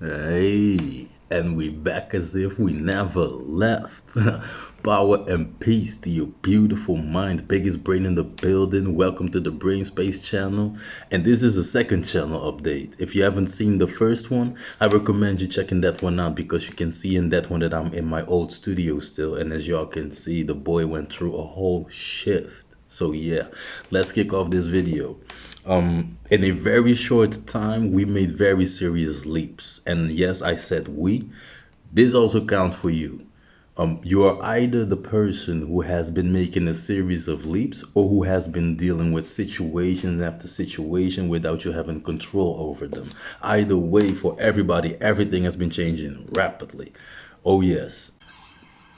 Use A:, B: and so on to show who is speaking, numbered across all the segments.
A: Hey, and we back as if we never left. Power and peace to your beautiful mind, biggest brain in the building. Welcome to the Brain Space channel. And this is a second channel update. If you haven't seen the first one, I recommend you checking that one out because you can see in that one that I'm in my old studio still. And as y'all can see, the boy went through a whole shift. So yeah, let's kick off this video. In a very short time, we made very serious leaps. And yes, I said we. This also counts for you. You are either the person who has been making a series of leaps or who has been dealing with situation after situation without you having control over them. Either way, for everybody, everything has been changing rapidly. Oh, yes.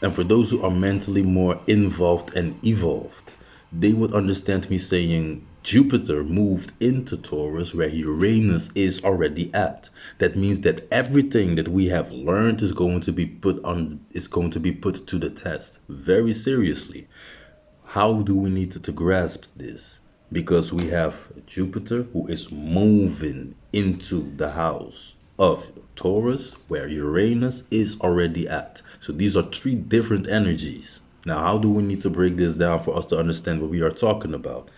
A: And for those who are mentally more involved and evolved, they would understand me saying Jupiter moved into Taurus where Uranus is already at. That means that everything that we have learned is going to be put to the test very seriously. How do we need to grasp this? Because we have Jupiter who is moving into the house of Taurus, where Uranus is already at. So these are three different energies. Now, how do we need to break this down for us to understand what we are talking about?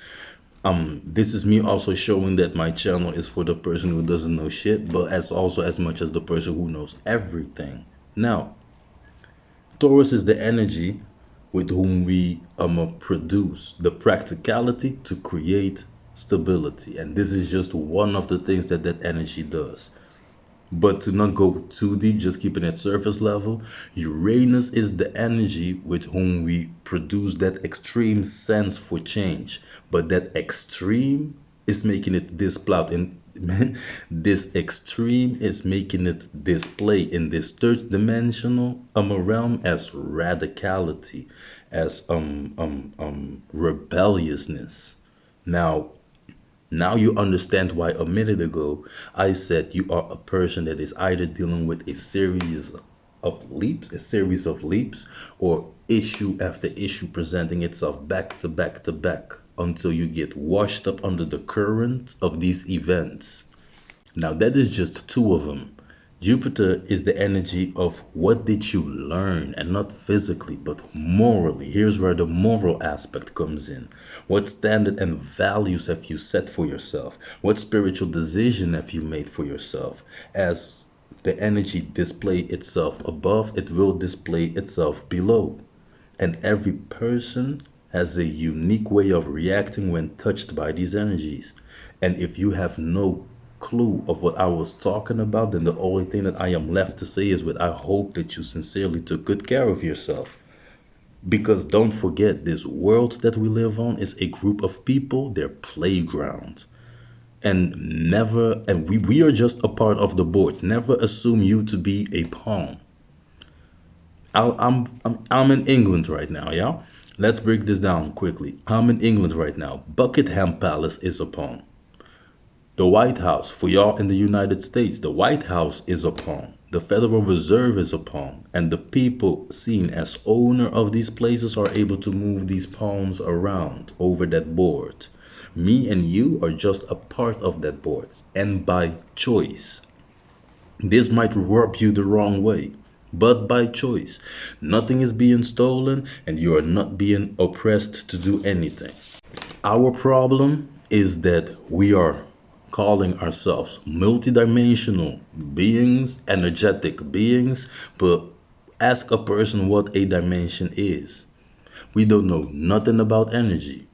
A: This is me also showing that my channel is for the person who doesn't know shit, but as also as much as the person who knows everything. Now, Taurus is the energy with whom we produce the practicality to create stability. And this is just one of the things that that energy does. But to not go too deep, just keeping it surface level, Uranus is the energy with whom we produce that extreme sense for change. But that extreme is making it display in this extreme is making it display in this third dimensional realm as radicality, as rebelliousness. Now, now you understand why a minute ago I said you are a person that is either dealing with a series of leaps, or issue after issue presenting itself back to back to back until you get washed up under the current of these events. Now, that is just two of them. Jupiter is the energy of what did you learn, and not physically, but morally. Here's where the moral aspect comes in. What standard and values have you set for yourself? What spiritual decision have you made for yourself? As the energy display itself above, it will display itself below. And every person has a unique way of reacting when touched by these energies. And if you have no clue of what I was talking about, then the only thing that I am left to say is what I hope that you sincerely took good care of yourself. Because don't forget, this world that we live on is a group of people, their playground. And we are just a part of the board. Never assume you to be a pawn. I'm in England right now, yeah? Let's break this down quickly. I'm in England right now. Buckingham Palace is a pawn. The White House, for y'all in the United States, the White House is a pawn. The Federal Reserve is a pawn. And the people seen as owner of these places are able to move these pawns around over that board. Me and you are just a part of that board, and by choice. This might rub you the wrong way, but by choice. Nothing is being stolen, and you are not being oppressed to do anything. Our problem is that we are calling ourselves multidimensional beings, energetic beings, but ask a person what a dimension is. We don't know nothing about energy.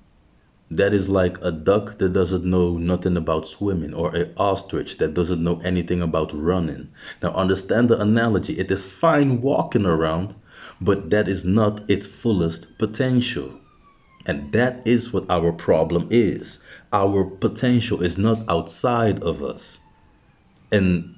A: That is like a duck that doesn't know nothing about swimming, or an ostrich that doesn't know anything about running. Now understand the analogy. It is fine walking around, but that is not its fullest potential. And that is what our problem is. Our potential is not outside of us. And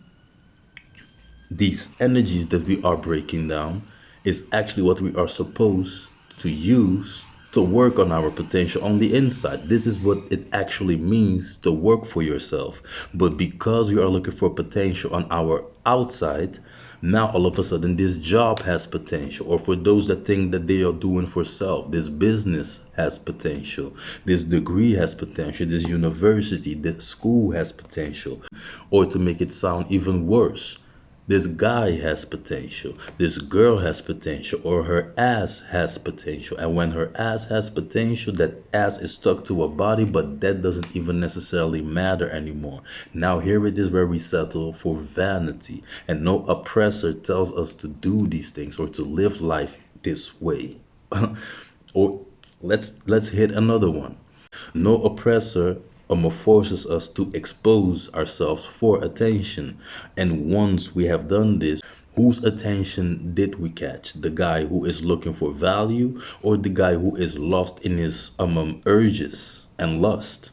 A: these energies that we are breaking down is actually what we are supposed to use to work on our potential on the inside. This is what it actually means to work for yourself. But because we are looking for potential on our outside, now all of a sudden this job has potential. Or for those that think that they are doing for self, this business has potential, this degree has potential, this university, this school has potential. Or to make it sound even worse, This guy has potential. This girl has potential, or her ass has potential. And when her ass has potential, that ass is stuck to a body, but that doesn't even necessarily matter anymore. Now, here it is where we settle for vanity, and no oppressor tells us to do these things or to live life this way. Or let's hit another one. No oppressor forces us to expose ourselves for attention. And once we have done this, whose attention did we catch? The guy who is looking for value, or the guy who is lost in his urges and lust?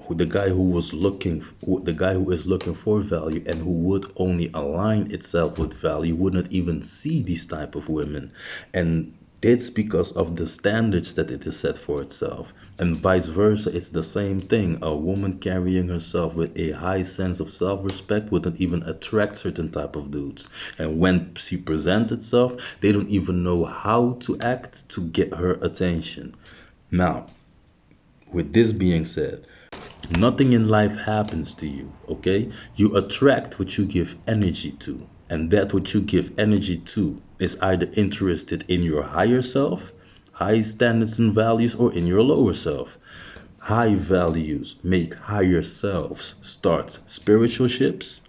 A: The guy who was the guy who is looking for value and who would only align itself with value would not even see these type of women, and it's because of the standards that it is set for itself. And vice versa, it's the same thing. A woman carrying herself with a high sense of self-respect wouldn't even attract certain type of dudes, and when she presents itself, they don't even know how to act to get her attention. Now, with this being said, nothing in life happens to you, okay? You attract what you give energy to. And that what you give energy to is either interested in your higher self, high standards and values, or in your lower self. High values make higher selves start spiritual ships.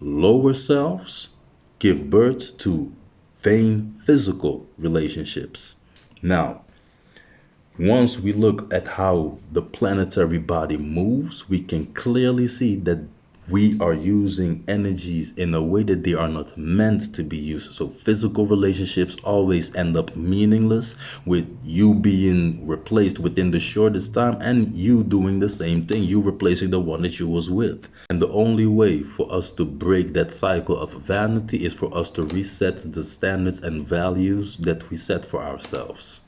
A: Lower selves give birth to vain physical relationships. Now, once we look at how the planetary body moves, we can clearly see that we are using energies in a way that they are not meant to be used. So physical relationships always end up meaningless, with you being replaced within the shortest time and you doing the same thing, you replacing the one that you was with. And the only way for us to break that cycle of vanity is for us to reset the standards and values that we set for ourselves.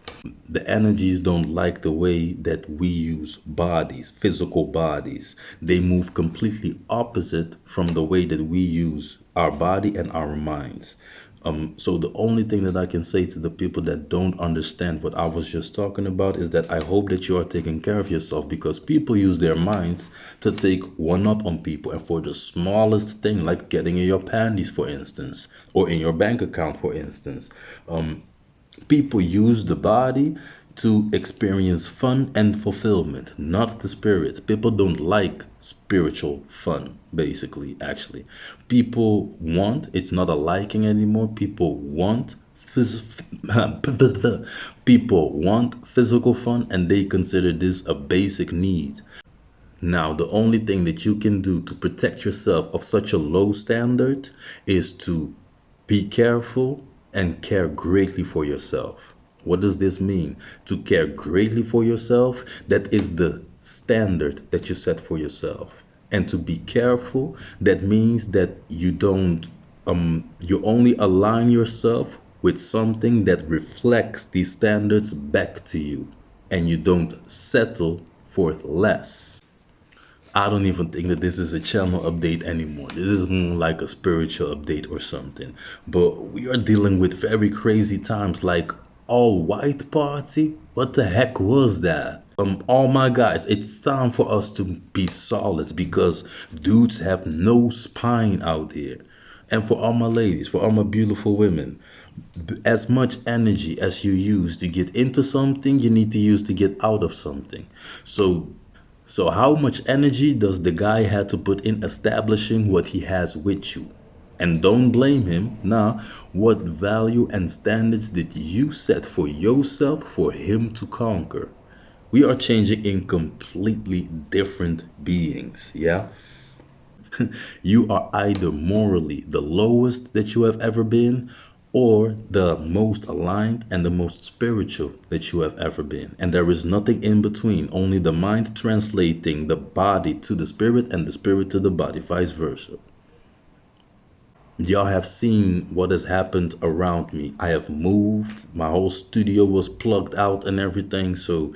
A: The energies don't like the way that we use bodies, physical bodies. They move completely opposite from the way that we use our body and our minds. So the only thing that I can say to the people that don't understand what I was just talking about is that I hope that you are taking care of yourself, because people use their minds to take one up on people, and for the smallest thing, like getting in your panties, for instance, or in your bank account, for instance. People use the body to experience fun and fulfillment, not the spirit. People don't like spiritual fun, basically, actually. People want, it's not a liking anymore. People want people want physical fun, and they consider this a basic need. Now, the only thing that you can do to protect yourself of such a low standard is to be careful and care greatly for yourself. What does this mean? To care greatly for yourself, that is the standard that you set for yourself. And to be careful, that means that you only align yourself with something that reflects these standards back to you, and you don't settle for less. I don't even think that this is a channel update anymore. This is more like a spiritual update or something. But we are dealing with very crazy times, like all white party. What the heck was that? All my guys, it's time for us to be solid, because dudes have no spine out here. And for all my ladies, for all my beautiful women, as much energy as you use to get into something, you need to use to get out of something. So so how much energy does the guy have to put in establishing what he has with you? And don't blame him. Nah, what value and standards did you set for yourself for him to conquer? We are changing in completely different beings, yeah? You are either morally the lowest that you have ever been, or the most aligned and the most spiritual that you have ever been. And there is nothing in between, only the mind translating the body to the spirit and the spirit to the body, vice versa. Y'all have seen what has happened around me. I have moved, my whole studio was plugged out and everything. So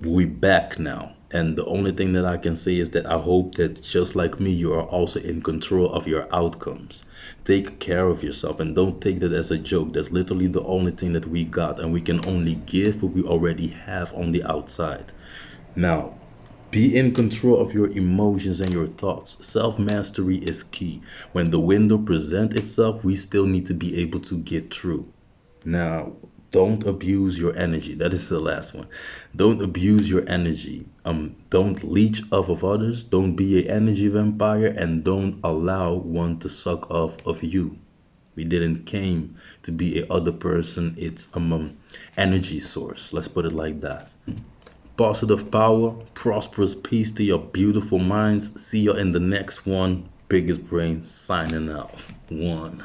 A: we back now. And the only thing that I can say is that I hope that just like me, you are also in control of your outcomes. Take care of yourself and don't take that as a joke. That's literally the only thing that we got, and we can only give what we already have on the outside. Now, Be in control of your emotions and your thoughts. Self mastery is key. When the window presents itself, we still need to be able to get through. Now, don't abuse your energy. That is the last one. Don't abuse your energy. Don't leech off of others. Don't be an energy vampire, and don't allow one to suck off of you. We didn't came to be a other person. It's energy source. Let's put it like that. Positive power, prosperous peace to your beautiful minds. See you in the next one. Biggest brain signing out. One.